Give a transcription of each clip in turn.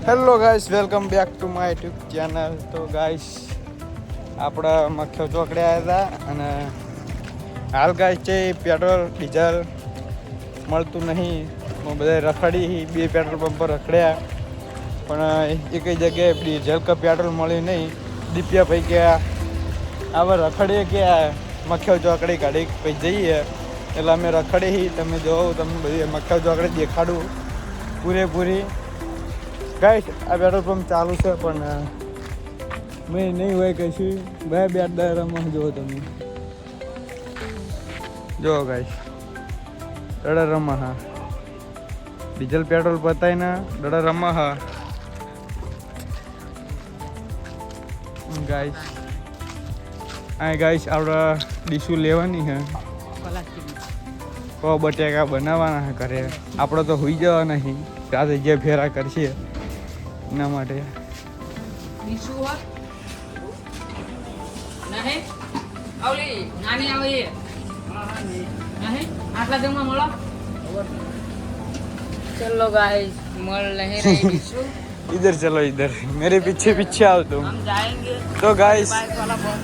Hello guys, welcome back to my YouTube channel. તો guys આપણા મખ્યો ચોકડે આવ્યા હતા અને હાલ ગાઈસ છે પેટ્રોલ ડીઝલ મળતું નહીં. બધા રખડી બે પેટ્રોલ પંપ પર રખડ્યા પણ એક જગ્યાએ ડીઝલ કે પેટ્રોલ મળ્યું નહીં. દીપિયા ભાઈ ગયા હવે રખડીએ કે મખ્યો ચોકડી કાઢી પછી જઈએ એટલે અમે રખડી. તમે જોવો તમને બધી મખ્યો ચોકડી દેખાડું પૂરેપૂરી. ગાઈસ આ પેટ્રોલ પંપ ચાલુ છે પણ મેં નહીં હોય કશું ભાઈ બેટ દરમાં જુઓ તમે જો ગાઈસ દડા રમા હા ડીઝલ પેટ્રોલ પતાવીને દડા રમા હા ગાઈસ. આ ગાઈસ આપણે ડીશું લેવાની છે બટેકા બનાવવાના છે ઘરે. આપણે તો હોઈ જવા નહીં રાતે જે ફેરા કરશે એના માટે. चलो गाइस मल नहीं रही बिशु इधर चलो इधर मेरे पीछे पीछे आओ तुम. हम जाएंगे तो गाइस बाइक वाला बहुत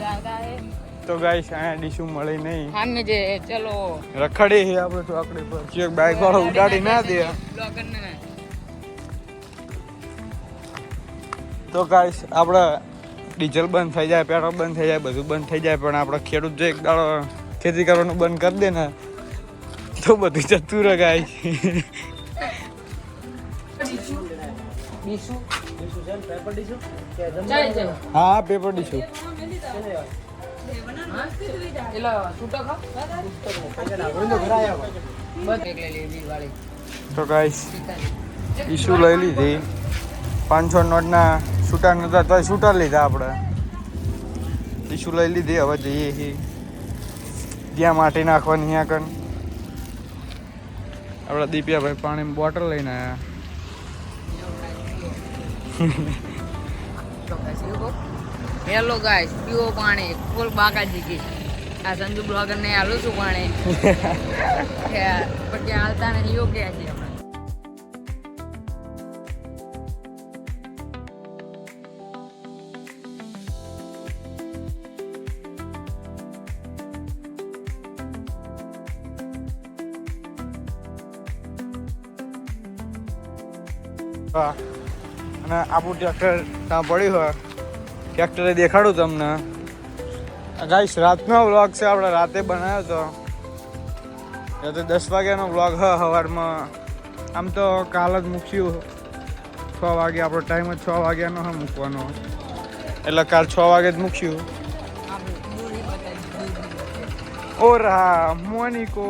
ज्यादा है તો ગાઈસ અહીંયા ડીશું મળે નહીં. हम जे चलो રખડે છે આપણે ચોકડી પર. ચેક બાઈક વાળો ઉડાડી ના દે. ब्लॉगर ने તો ગાઈસ આપણે ડીઝલ બંધ થઈ જાય, પેટ્રોલ બંધ થઈ જાય, બધું બંધ થઈ જાય પણ આપણે ખેડૂત જો એક દાડો ખેતી કરવાનું બંધ કરી દે ને તો બધું જતું રહે ગાઈસ. बिशु चल चल હા પેપર ડીશું એલા છૂટા ખા બસ એક લઈ લે બી વાળી તો ગાઈસ ઈશુ લઈ લીધી. 500 નોટના છૂટા નતા તો છૂટા લીધા આપણે. ઈશુ લઈ લીધી. હવે જઈએ છીએ જ્યાં માટી નાખવાની ત્યાં કણ. આપણા દીપિયાભાઈ પાણીની બોટલ લઈને આવ્યા. હેલો ગાઈસ પીવો પાણી ફૂલ બાકાજી કી આ સંજુ બ્લોગર ને આલું છું પાણી પણ ત્યાં હાલતા નહીં યોગ્ય છે હમણાં. હા અને આપણું ટ્રેક્ટર ત્યાં પડ્યું હોય ટ્રેક્ટરે દેખાડું તમને. ગાઈસ રાતનો વ્લોગ છે, આપણે રાતે બનાવ્યો હતો. રાતે 10 વાગ્યાનો વ્લોગ હ સવારમાં. આમ તો કાલ જ મૂક્યું 6 વાગે. આપણો ટાઈમ જ 6 વાગ્યાનો હ મૂકવાનો એટલે કાલ 6 વાગે જ મૂક્યું. ઓર હા મોનિકો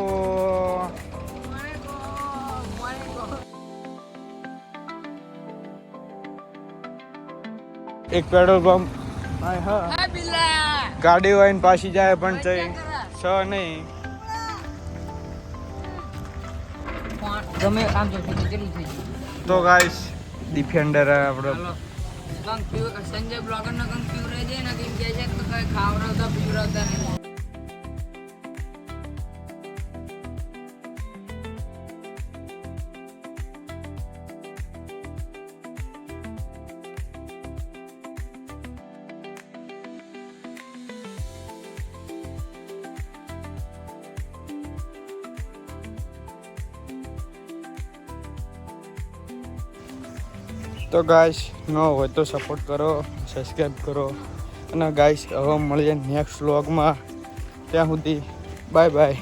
એક પેટ્રોલ પંપ હા ગાડી હોય ને પાછી જાય પણ છ નહીં. ગમે આમ જો કેટલું થઈ ગયું. તો ગાઈસ ડિફેન્ડર આપણે કંક પીવ સંજય બ્લોગર નો કંક પીવ રહે છે ને કેમ કે છે તો કઈ ખાવડાવતા પીવડાવતા નહીં. તો ગાઈસ ન હોય તો સપોર્ટ કરો, સબસ્ક્રાઈબ કરો અને ગાઈસ હવે મળીએ નેક્સ્ટ વ્લોગમાં. ત્યાં સુધી બાય બાય.